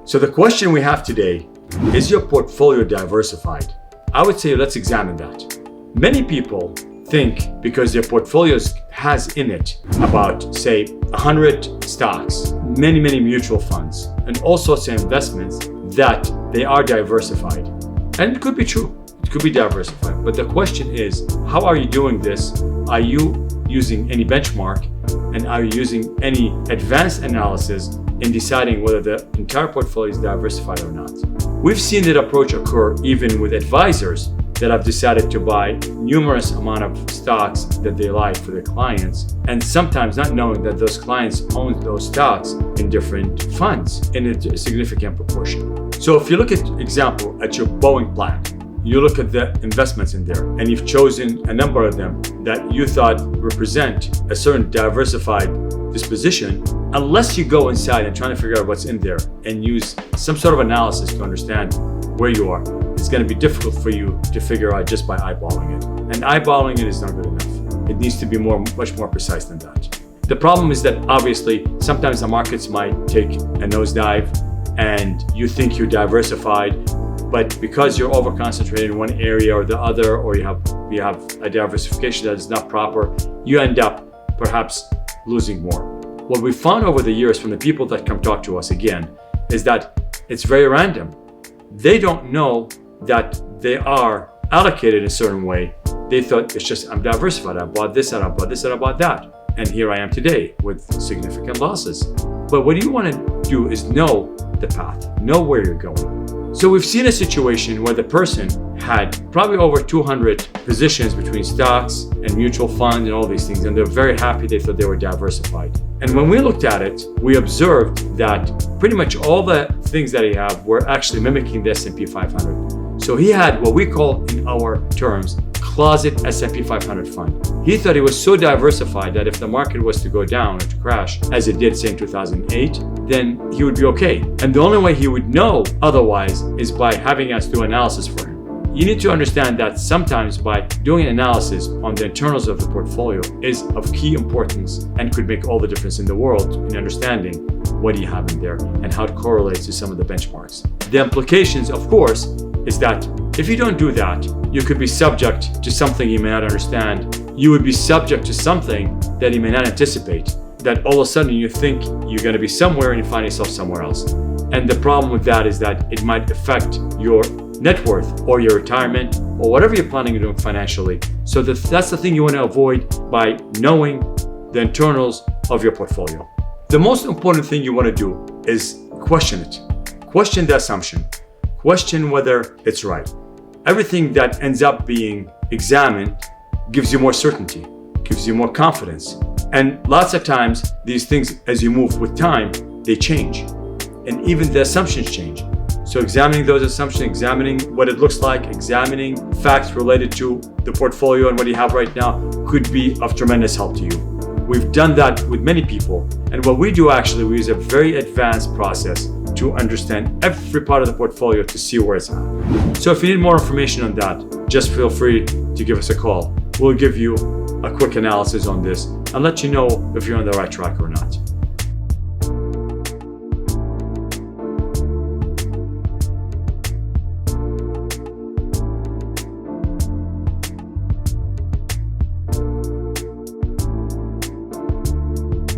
So the question we have today, is your portfolio diversified? I would say let's examine that. Many people think because their portfolios has in it about, say, 100 stocks, many mutual funds, and all sorts of investments, that they are diversified. And it could be true. It could be diversified. But the question is, how are you doing this? Are you using any benchmark? And are you using any advanced analysis in deciding whether the entire portfolio is diversified or not? We've seen that approach occur even with advisors that have decided to buy numerous amount of stocks that they like for their clients, and sometimes not knowing that those clients own those stocks in different funds in a significant proportion. So if you look at example at your Boeing plan, you look at the investments in there, and you've chosen a number of them that you thought represent a certain diversified disposition. Unless you go inside and try to figure out what's in there and use some sort of analysis to understand where you are, it's going to be difficult for you to figure out just by eyeballing it. And eyeballing it is not good enough. It needs to be much more precise than that. The problem is that obviously sometimes the markets might take a nosedive and you think you're diversified, but because you're over-concentrated in one area or the other, or you have a diversification that is not proper, you end up perhaps losing more. What we found over the years from the people that come talk to us again is that it's very random. They don't know that they are allocated in a certain way. They thought it's just, I'm diversified. I bought this and I bought this and I bought that. And here I am today with significant losses. But what you want to do is know the path, know where you're going. So we've seen a situation where the person had probably over 200 positions between stocks and mutual funds and all these things, and they're very happy. They thought they were diversified. And when we looked at it, we observed that pretty much all the things that he had were actually mimicking the S&P 500. So he had what we call in our terms, closet S&P 500 fund. He thought he was so diversified that if the market was to go down or to crash, as it did say in 2008, then he would be okay. And the only way he would know otherwise is by having us do analysis for him. You need to understand that sometimes by doing an analysis on the internals of the portfolio is of key importance and could make all the difference in the world in understanding what you have in there and how it correlates to some of the benchmarks. The implications, of course, is that if you don't do that, you could be subject to something you may not understand. You would be subject to something that you may not anticipate, that all of a sudden you think you're going to be somewhere and you find yourself somewhere else. And the problem with that is that it might affect your net worth or your retirement or whatever you're planning on doing financially. So that's the thing you want to avoid by knowing the internals of your portfolio. The most important thing you want to do is question it. Question the assumption. Question whether it's right. Everything that ends up being examined gives you more certainty, gives you more confidence. And lots of times, these things, as you move with time, they change. And even the assumptions change. So examining those assumptions, examining what it looks like, examining facts related to the portfolio and what you have right now could be of tremendous help to you. We've done that with many people. And what we do actually, we use a very advanced process to understand every part of the portfolio to see where it's at. So if you need more information on that, just feel free to give us a call. We'll give you a quick analysis on this and let you know if you're on the right track or not.